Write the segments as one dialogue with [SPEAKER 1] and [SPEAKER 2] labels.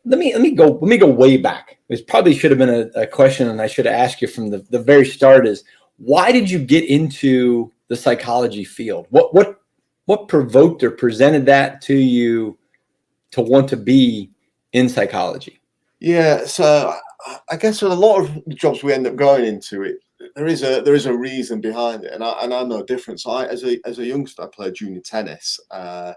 [SPEAKER 1] let me go way back. This probably should have been a question, and I should have asked you from the very start. Is why did you get into the psychology field? What provoked or presented that to you to want to be in psychology?
[SPEAKER 2] Yeah, so I guess with a lot of jobs we end up going into it, there is a reason behind it, and I'm no different. So as a youngster, I played junior tennis. Not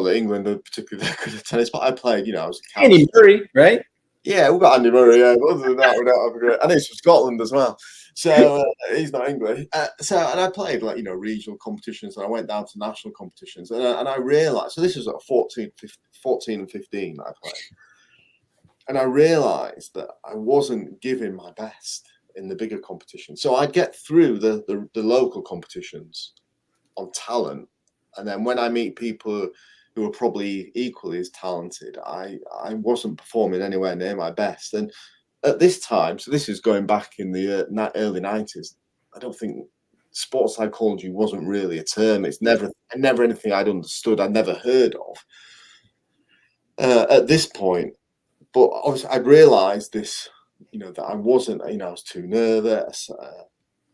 [SPEAKER 2] that England are particularly that good at tennis, but I played. I was a
[SPEAKER 1] Andy
[SPEAKER 2] counsellor.
[SPEAKER 1] Murray, right?
[SPEAKER 2] Yeah, we've got Andy Murray. Yeah, but other than that, we don't have a great. And he's from Scotland as well, so he's not English. And I played regional competitions, and I went down to national competitions, and I realised. So this was at 14 and 15 that I played. And I realised that I wasn't giving my best in the bigger competitions. So I'd get through the local competitions on talent. And then when I meet people who are probably equally as talented, I wasn't performing anywhere near my best. And at this time, so this is going back in the early 90s, I don't think sports psychology wasn't really a term. It's never anything I'd understood, I'd never heard of. At this point, but obviously, I'd realised this, that I wasn't, I was too nervous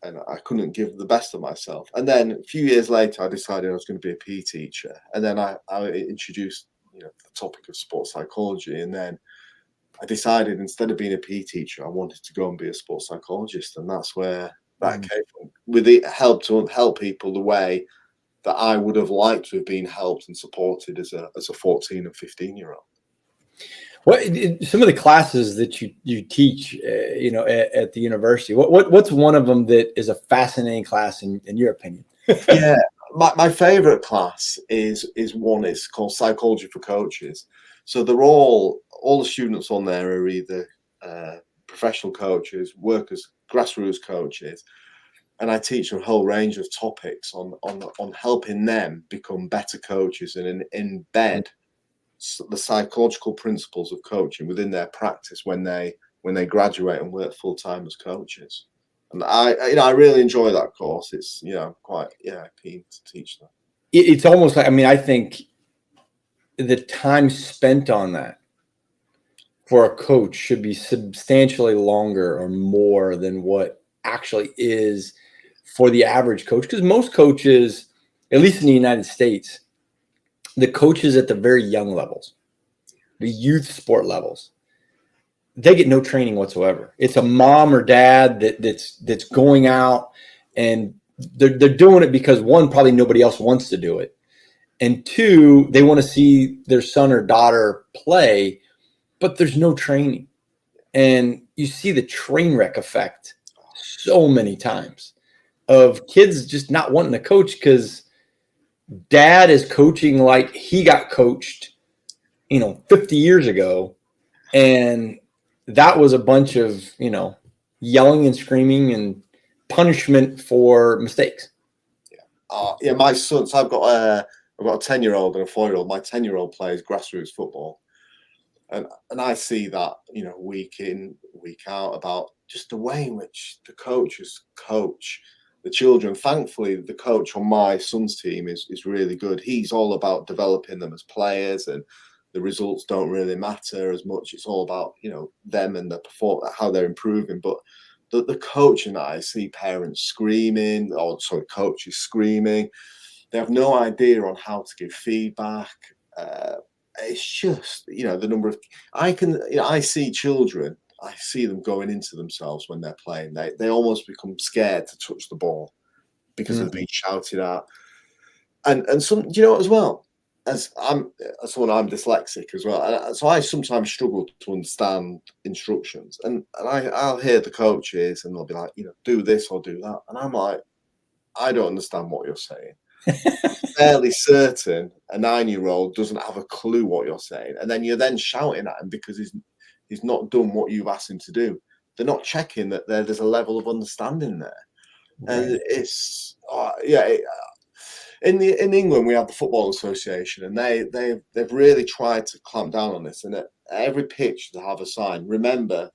[SPEAKER 2] and I couldn't give the best of myself. And then a few years later, I decided I was going to be a PE teacher. And then I introduced, the topic of sports psychology. And then I decided instead of being a PE teacher, I wanted to go and be a sports psychologist. And that's where that came from. With it, help people the way that I would have liked to have been helped and supported as a 14 and 15-year-old.
[SPEAKER 1] What some of the classes that you teach, at the university? What's one of them that is a fascinating class in your opinion?
[SPEAKER 2] Yeah, my favorite class is called Psychology for Coaches. So they're all the students on there are either professional coaches, workers, grassroots coaches, and I teach a whole range of topics on helping them become better coaches and embed the psychological principles of coaching within their practice when they graduate and work full time as coaches. And I really enjoy that course. It's quite keen to teach that.
[SPEAKER 1] It's almost like, I think the time spent on that for a coach should be substantially longer or more than what actually is for the average coach, because most coaches, at least in the United States, the coaches at the very young levels, the youth sport levels, they get no training whatsoever. It's a mom or dad that's going out, and they're doing it because, one, probably nobody else wants to do it, and two, they want to see their son or daughter play, but there's no training. And you see the train wreck effect so many times of kids just not wanting to coach because dad is coaching like he got coached, 50 years ago. And that was a bunch of, yelling and screaming and punishment for mistakes.
[SPEAKER 2] Yeah. My son, so I've got a 10-year-old and a 4-year-old. My 10-year-old plays grassroots football. And I see that, week in, week out, about just the way in which the coaches coach the children. Thankfully, the coach on my son's team is really good. He's all about developing them as players, and the results don't really matter as much. It's all about, them and how they're improving. But the coaching that I see, parents screaming, coaches screaming, they have no idea on how to give feedback. It's just, the number of, I see children, I see them going into themselves when they're playing. They almost become scared to touch the ball because they're being shouted at. And some, as well, as someone, I'm dyslexic as well. So I sometimes struggle to understand instructions. And I'll hear the coaches and they'll be like, do this or do that. And I'm like, I don't understand what you're saying. Fairly certain a 9-year-old doesn't have a clue what you're saying, and then you're shouting at him because he's not done what you've asked him to do. They're not checking that there's a level of understanding there. Right. And it's in England we have the Football Association, and they've really tried to clamp down on this, and at every pitch they have a sign: remember,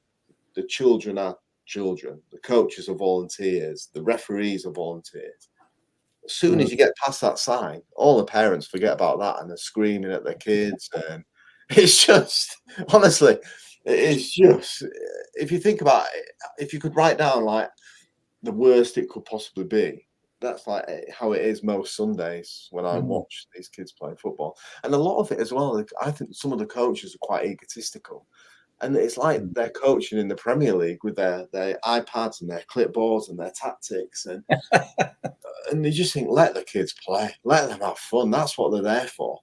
[SPEAKER 2] the children are children, the coaches are volunteers, the referees are volunteers. As soon as you get past that sign, all the parents forget about that and they're screaming at their kids, and It's just, honestly, it's just, if you think about it, if you could write down like the worst it could possibly be, that's like how it is most Sundays when I watch these kids play football. And a lot of it as well, I think some of the coaches are quite egotistical. And it's like they're coaching in the Premier League with their iPads and their clipboards and their tactics. And you just think, let the kids play. Let them have fun. That's what they're there for.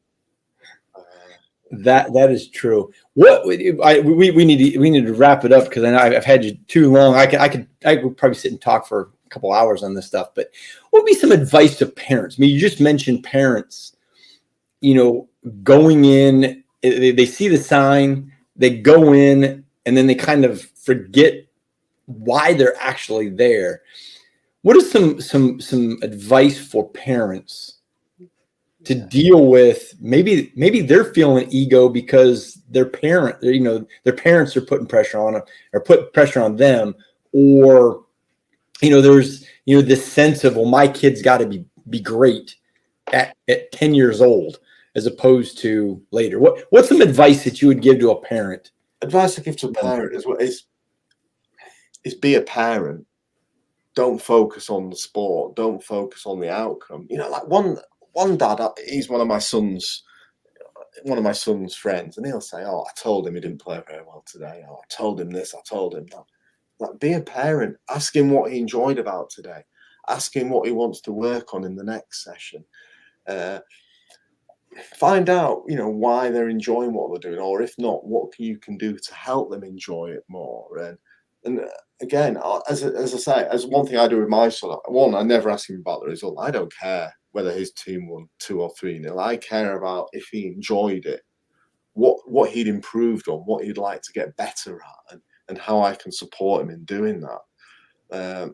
[SPEAKER 1] That is true. We need to wrap it up because I know I've had you too long. I could probably sit and talk for a couple hours on this stuff. But what would be some advice to parents? I mean, you just mentioned parents. Going in, they see the sign, they go in, and then they kind of forget why they're actually there. What is some advice for parents to deal with? Maybe they're feeling ego because their parents are putting pressure on them or put pressure on them, or there's this sense of, well, my kid's got to be great at 10 years old as opposed to later. What's some advice that you would give to a parent?
[SPEAKER 2] Advice I give to a parent is be a parent. Don't focus on the sport. Don't focus on the outcome. Like one dad, he's one of my son's friends, and he'll say, "Oh, I told him he didn't play very well today. Oh, I told him this. I told him that." Like, be a parent. Ask him what he enjoyed about today. Ask him what he wants to work on in the next session. Find out, why they're enjoying what they're doing, or if not, what you can do to help them enjoy it more. And again, as I say, as one thing I do with my son, one, I never ask him about the result. I don't care whether his team won 2 or 3-0. I care about if he enjoyed it, what he'd improved on, what he'd like to get better at, and how I can support him in doing that.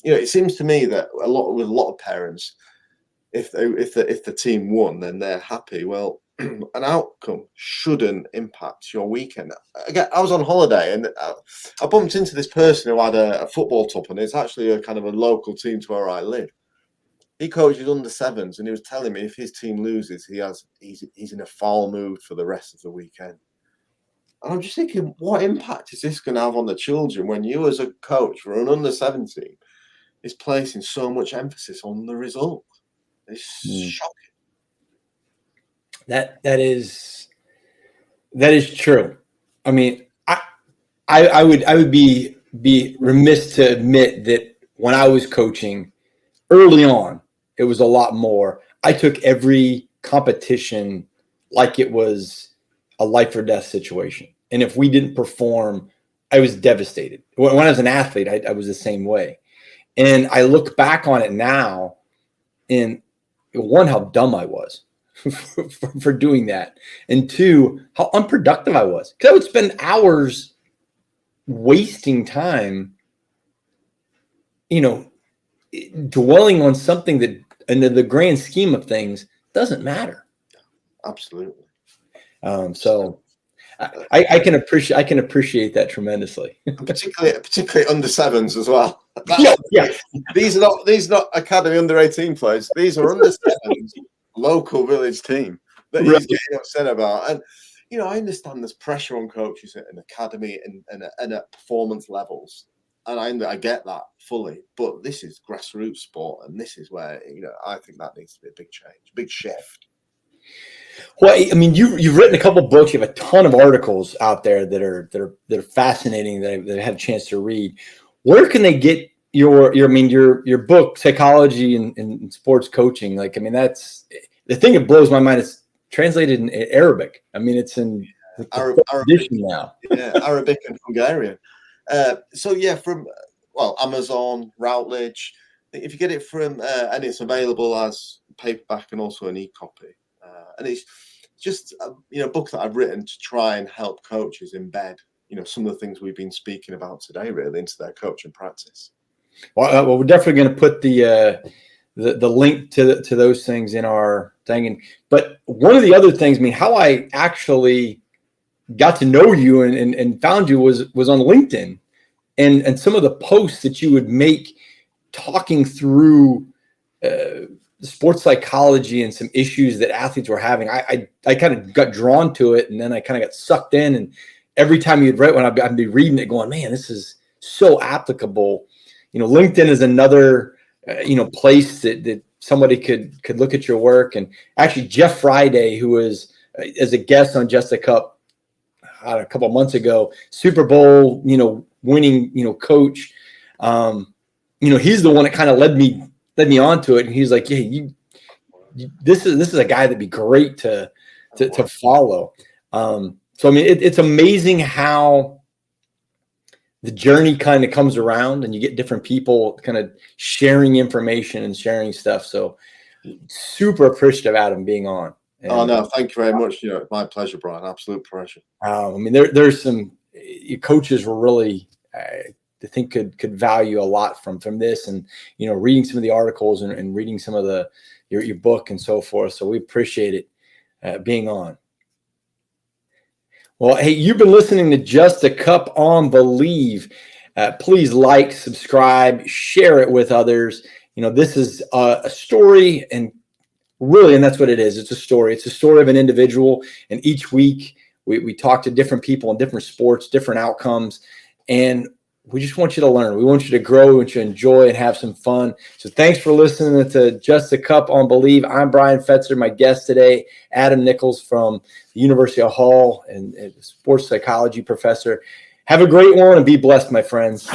[SPEAKER 2] It seems to me that with a lot of parents, if the team won, then they're happy. Well, an outcome shouldn't impact your weekend. Again, I was on holiday and I bumped into this person who had a football top, and it's actually a kind of a local team to where I live. He coaches under sevens, and he was telling me if his team loses, he's in a foul mood for the rest of the weekend. And I'm just thinking, what impact is this going to have on the children when you, as a coach for an under 17, is placing so much emphasis on the result? It's shocking.
[SPEAKER 1] That is true. I mean, I would be remiss to admit that when I was coaching early on, it was a lot more. I took every competition like it was a life or death situation. And if we didn't perform, I was devastated. When I was an athlete, I was the same way. And I look back on it now, and one, how dumb I was for doing that. And two, how unproductive I was. Because I would spend hours wasting time, dwelling on something that, in the grand scheme of things, doesn't matter.
[SPEAKER 2] Absolutely.
[SPEAKER 1] So I can appreciate that tremendously.
[SPEAKER 2] particularly under sevens as well.
[SPEAKER 1] Yeah.
[SPEAKER 2] These are not academy under 18 players. These are under sevens local village team that he's getting upset about. And I understand there's pressure on coaches at an academy and at performance levels, and I get that fully. But this is grassroots sport, and this is where I think that needs to be a big change, big shift.
[SPEAKER 1] Well, I mean, you've written a couple books. You have a ton of articles out there that are fascinating that I've had a chance to read. Where can they get your book, Psychology and Sports Coaching? Like, I mean, that's the thing that blows my mind. It's translated in Arabic. I mean, it's in Arabic now.
[SPEAKER 2] Yeah, Arabic and Hungarian. From Amazon, Routledge. If you get it from, and it's available as paperback and also an e-copy. And it's just a book that I've written to try and help coaches embed some of the things we've been speaking about today really into their coaching practice.
[SPEAKER 1] Well, we're definitely going to put the link to those things in our thing. But one of the other things, I mean, how I actually got to know you and found you was on LinkedIn, and some of the posts that you would make talking through sports psychology and some issues that athletes were having. I kind of got drawn to it, and then I kind of got sucked in. And every time you'd write one, I'd be reading it going, man, this is so applicable. LinkedIn is another, place that somebody could look at your work. And actually Jeff Friday, who was as a guest on Just a Cup a couple of months ago, Super Bowl, winning, coach, he's the one that kind of led me onto it. And he's like, yeah, this is a guy that'd be great to follow. So, I mean, it's amazing how the journey kind of comes around and you get different people kind of sharing information and sharing stuff. So super appreciative, Adam, being on.
[SPEAKER 2] And, no, thank you very much. My pleasure, Brian. Absolute pleasure.
[SPEAKER 1] I mean, there's some coaches were really, I think could value a lot from this, and, reading some of the articles and reading some of your book and so forth. So we appreciate it being on. Well, hey, you've been listening to Just a Cup on Bleav. Please like, subscribe, share it with others. This is a story, and that's what it is. It's a story. It's a story of an individual, and each week we talk to different people in different sports, different outcomes, and we just want you to learn. We want you to grow. We want you to enjoy and have some fun. So thanks for listening to Just a Cup on Bleav. I'm Bryan Fetzer. My guest today, Adam Nicholls from the University of Hull and sports psychology professor. Have a great one and be blessed, my friends.